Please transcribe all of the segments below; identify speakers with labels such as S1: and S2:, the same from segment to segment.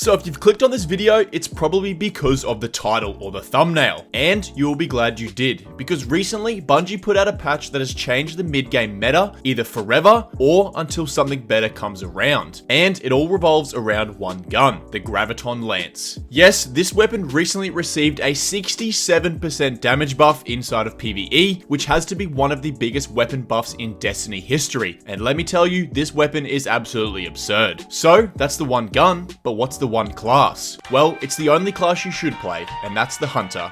S1: So if you've clicked on this video, it's probably because of the title or the thumbnail, and you'll be glad you did, because recently Bungie put out a patch that has changed the mid-game meta either forever or until something better comes around, and it all revolves around one gun, the GRAVITON Lance. Yes, this weapon recently received a 67% damage buff inside of PvE, which has to be one of the biggest weapon buffs in Destiny history, and let me tell you, this weapon is absolutely absurd. So that's the one gun, but what's the one class? Well, it's the only class you should play, and that's the Hunter.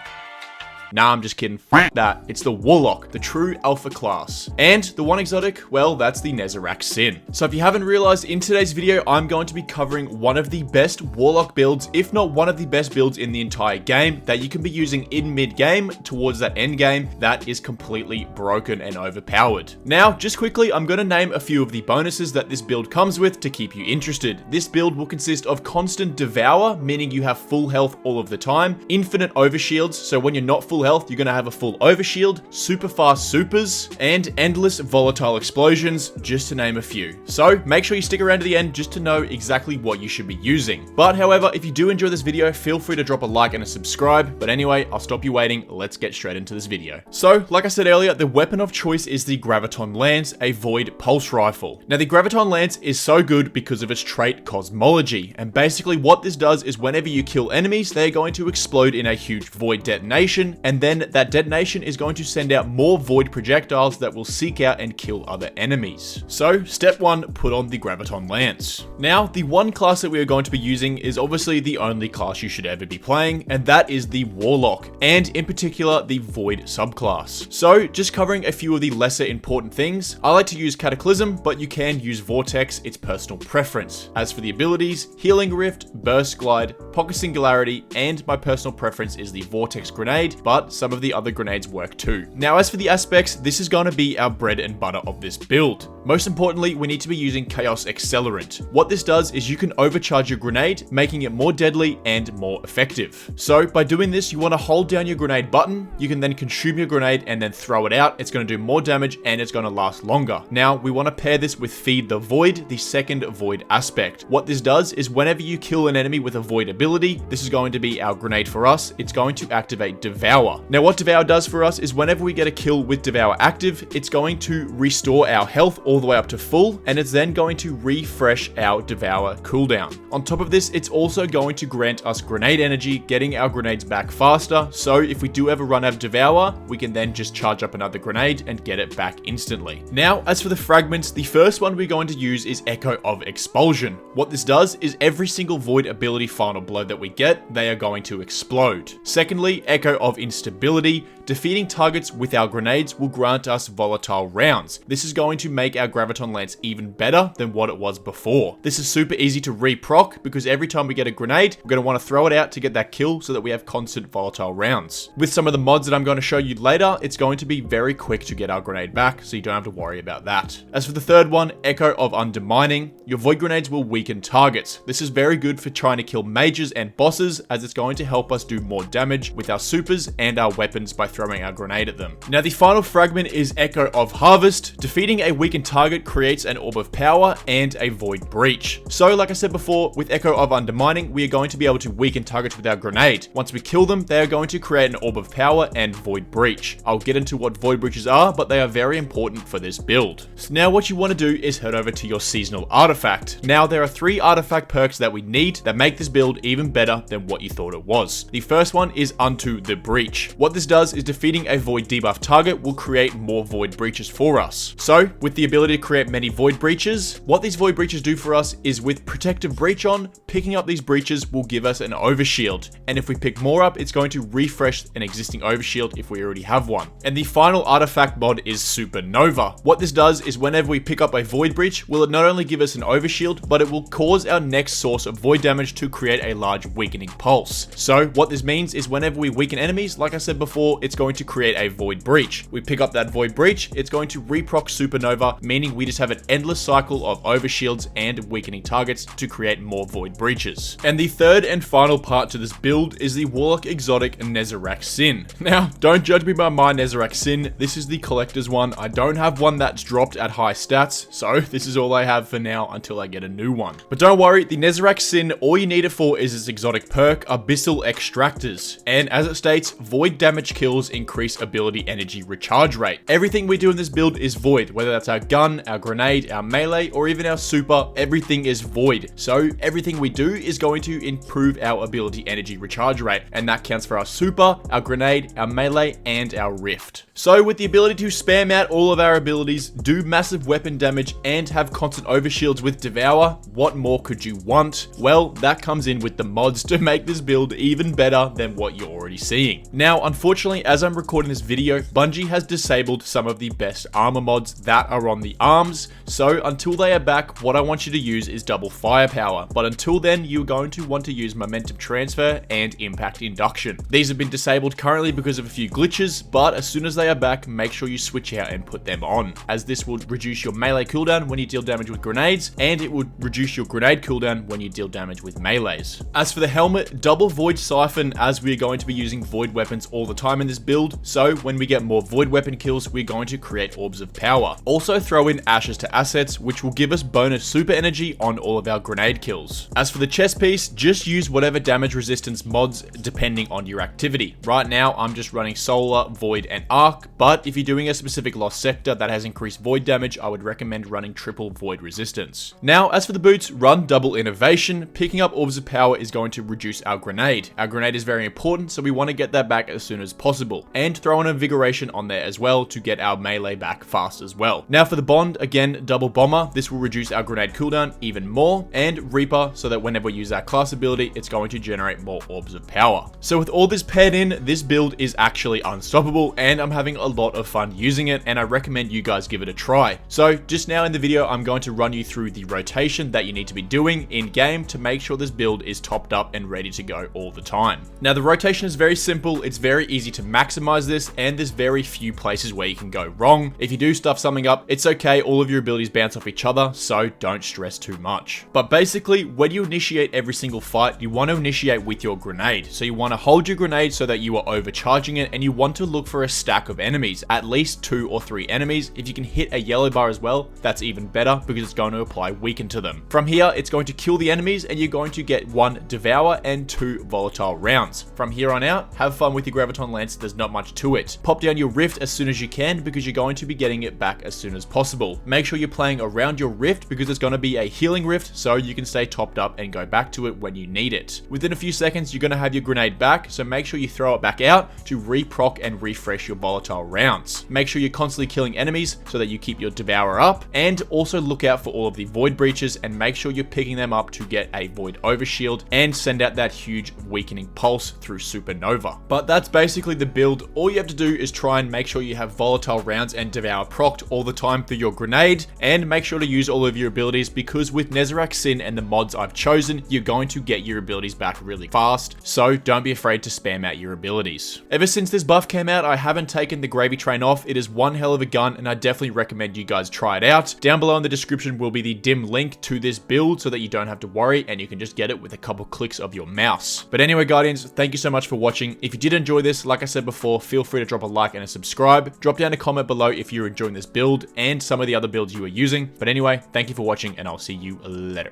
S1: Nah, I'm just kidding. F that. It's the Warlock, the true alpha class. And the one exotic, well, that's the NEZAREC'S Sin. So if you haven't realized, in today's video, I'm going to be covering one of the best Warlock builds, if not one of the best builds in the entire game, that you can be using in mid-game towards that end game that is completely broken and overpowered. Now, just quickly, I'm going to name a few of the bonuses that this build comes with to keep you interested. This build will consist of constant devour, meaning you have full health all of the time, infinite overshields, so when you're not full health, you're going to have a full overshield, super fast supers, and endless volatile explosions, just to name a few. So make sure you stick around to the end just to know exactly what you should be using. But however, if you do enjoy this video, feel free to drop a like and a subscribe. But anyway, I'll stop you waiting. Let's get straight into this video. So, like I said earlier, the weapon of choice is the GRAVITON Lance, a void pulse rifle. Now, the GRAVITON Lance is so good because of its trait Cosmology, and basically what this does is whenever you kill enemies, they're going to explode in a huge void detonation, and then that detonation is going to send out more void projectiles that will seek out and kill other enemies. So, step 1, put on the GRAVITON Lance. Now, the one class that we are going to be using is obviously the only class you should ever be playing, and that is the Warlock, and in particular, the Void subclass. So, just covering a few of the lesser important things, I like to use Cataclysm, but you can use Vortex, it's personal preference. As for the abilities, Healing Rift, Burst Glide, Pocket Singularity, and my personal preference is the Vortex Grenade, but some of the other grenades work too. Now, as for the aspects, this is going to be our bread and butter of this build. Most importantly, we need to be using Chaos Accelerant. What this does is you can overcharge your grenade, making it more deadly and more effective. So by doing this, you want to hold down your grenade button, you can then consume your grenade and then throw it out. It's going to do more damage and it's going to last longer. Now, we want to pair this with Feed the Void, the second void aspect. What this does is whenever you kill an enemy with a void ability, this is going to be our grenade for us. It's going to activate Devour. Now, what Devour does for us is whenever we get a kill with Devour active, it's going to restore our health all the way up to full, and it's then going to refresh our Devour cooldown. On top of this, it's also going to grant us grenade energy, getting our grenades back faster, so if we do ever run out of Devour, we can then just charge up another grenade and get it back instantly. Now, as for the fragments, the first one we're going to use is Echo of Expulsion. What this does is every single void ability final blow that we get, they are going to explode. Secondly, Echo of Instability. Defeating targets with our grenades will grant us volatile rounds. This is going to make our GRAVITON Lance even better than what it was before. This is super easy to re-proc because every time we get a grenade, we're going to want to throw it out to get that kill so that we have constant volatile rounds. With some of the mods that I'm going to show you later, it's going to be very quick to get our grenade back, so you don't have to worry about that. As for the third one, Echo of Undermining, your void grenades will weaken targets. This is very good for trying to kill mages and bosses, as it's going to help us do more damage with our supers and our weapons by throwing our grenade at them. Now, the final fragment is Echo of Harvest. Defeating a weakened target creates an Orb of Power and a Void Breach. So, like I said before, with Echo of Undermining, we are going to be able to weaken targets with our grenade. Once we kill them, they are going to create an Orb of Power and Void Breach. I'll get into what Void Breaches are, but they are very important for this build. So now what you want to do is head over to your seasonal artifact. Now, there are 3 artifact perks that we need that make this build even better than what you thought it was. The first one is Unto the Breach. What this does is defeating a void debuff target will create more void breaches for us. So, with the ability to create many void breaches, what these void breaches do for us is with Protective Breach on, picking up these breaches will give us an overshield. And if we pick more up, it's going to refresh an existing overshield if we already have one. And the final artifact mod is Supernova. What this does is whenever we pick up a void breach, will it not only give us an overshield, but it will cause our next source of void damage to create a large weakening pulse. So, what this means is whenever we weaken enemies, like I said before, it's it's going to create a Void Breach. We pick up that Void Breach, it's going to reproc Supernova, meaning we just have an endless cycle of overshields and weakening targets to create more Void Breaches. And the third and final part to this build is the Warlock exotic NEZAREC'S Sin. Now, don't judge me by my NEZAREC'S Sin, this is the collector's one. I don't have one that's dropped at high stats, so this is all I have for now until I get a new one. But don't worry, the NEZAREC'S Sin, all you need it for is its exotic perk, Abyssal Extractors. And as it states, void damage kills increase ability energy recharge rate. Everything we do in this build is void, whether that's our gun, our grenade, our melee, or even our super, everything is void. So everything we do is going to improve our ability energy recharge rate, and that counts for our super, our grenade, our melee, and our rift. So with the ability to spam out all of our abilities, do massive weapon damage, and have constant overshields with Devour, what more could you want? Well, that comes in with the mods to make this build even better than what you're already seeing. Now, unfortunately, as I'm recording this video, Bungie has disabled some of the best armor mods that are on the arms, so until they are back, what I want you to use is double firepower, but until then, you're going to want to use momentum transfer and impact induction. These have been disabled currently because of a few glitches, but as soon as they are back, make sure you switch out and put them on, as this will reduce your melee cooldown when you deal damage with grenades, and it would reduce your grenade cooldown when you deal damage with melees. As for the helmet, double Void Siphon, as we are going to be using void weapons all the time in this build, so when we get more void weapon kills, we're going to create orbs of power. Also throw in Ashes to Assets, which will give us bonus super energy on all of our grenade kills. As for the chest piece, just use whatever damage resistance mods depending on your activity. Right now, I'm just running Solar, Void, and Arc, but if you're doing a specific lost sector that has increased void damage, I would recommend running triple void resistance. Now, as for the boots, run double innovation. Picking up orbs of power is going to reduce our grenade. Our grenade is very important, so we want to get that back as soon as possible. And throw an invigoration on there as well to get our melee back fast as well. Now for the bond, again, double bomber. This will reduce our grenade cooldown even more. And Reaper, so that whenever we use our class ability, it's going to generate more orbs of power. So with all this paired in, this build is actually unstoppable, and I'm having a lot of fun using it, and I recommend you guys give it a try. So just now in the video, I'm going to run you through the rotation that you need to be doing in game to make sure this build is topped up and ready to go all the time. Now the rotation is very simple, it's very easy to maximize this, and there's very few places where you can go wrong. If you do stuff something up, it's okay, all of your abilities bounce off each other, so don't stress too much. But basically, when you initiate every single fight, you want to initiate with your grenade. So you want to hold your grenade so that you are overcharging it, and you want to look for a stack of enemies, at least 2 or 3 enemies. If you can hit a yellow bar as well, that's even better because it's going to apply weaken to them. From here, it's going to kill the enemies, and you're going to get 1 Devour and 2 volatile rounds. From here on out, have fun with your Graviton Lance, there's not much to it. Pop down your Rift as soon as you can because you're going to be getting it back as soon as possible. Make sure you're playing around your Rift because it's going to be a healing Rift, so you can stay topped up and go back to it when you need it. Within a few seconds, you're going to have your grenade back, so make sure you throw it back out to reproc and refresh your volatile rounds. Make sure you're constantly killing enemies so that you keep your Devour up, and also look out for all of the Void Breaches and make sure you're picking them up to get a Void Overshield and send out that huge weakening pulse through Supernova. But that's basically the build. All you have to do is try and make sure you have volatile rounds and Devour procced all the time through your grenade, and make sure to use all of your abilities because with NEZAREC'S Sin and the mods I've chosen, you're going to get your abilities back really fast, so don't be afraid to spam out your abilities. Ever since this buff came out, I haven't taken the GRAVITON off. It is one hell of a gun, and I definitely recommend you guys try it out. Down below in the description will be the dim link to this build so that you don't have to worry and you can just get it with a couple clicks of your mouse. But anyway, Guardians, thank you so much for watching. If you did enjoy this, like I said before, feel free to drop a like and a subscribe. Drop down a comment below if you're enjoying this build and some of the other builds you are using. But anyway, thank you for watching, and I'll see you later.